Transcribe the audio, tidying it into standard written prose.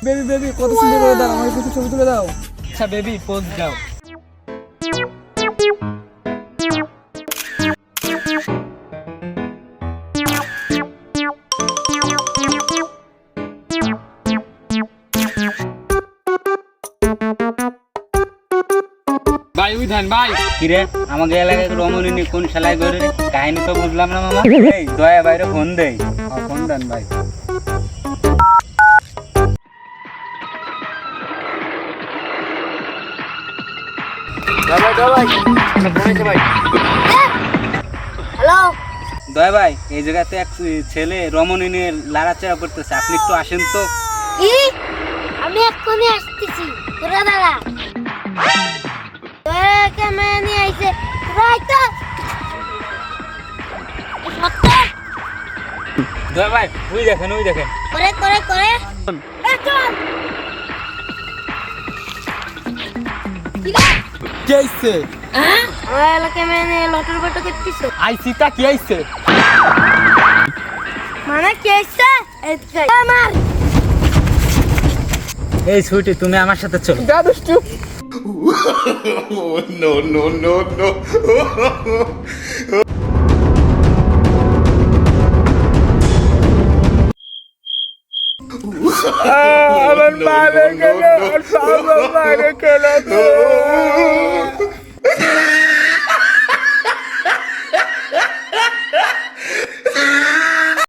Baby baby কত সুন্দর করে দাও, আমাকে কিছু ছবি তুলে দাও। আচ্ছা বেবি পোজ দাও। ভাই ওই ধান ভাই কিরে আমাকে এলাকায় রমণী কোন শালায় করে কাহিনী তো বুঝলাম না মামা। এই দয়া বাইরে ফোন দেই, ফোন দেন ভাই। হ্যালো দয়া ভাই এই জায়গাতে এক ছেলে রমণী নিয়ে লাড়াচাড়া করতেছে, আপনি একটু আসেন তো। কি? আমি এক্ষুনি আসতেছি, তোরা দাঁড়া। তোরা ক্যামেরা নিয়ে আইছে, তোরা আইতো। সত্য দয়া ভাই ওই দেখেন ওই দেখেন। করে করে করে এই চল। কি রে? কি আইছে? হ্যাঁ? আমার এলাকায় মেয়ে লটর বটর করতেছো। আইছি তা কি আইছে? মানে কি আইছে? আমার এই ছুটি তুমি আমার সাথে চলো। দাদুষ্টু no, no, no, no. আমার মা রেখে গেল, আমার মা রেখে গেল।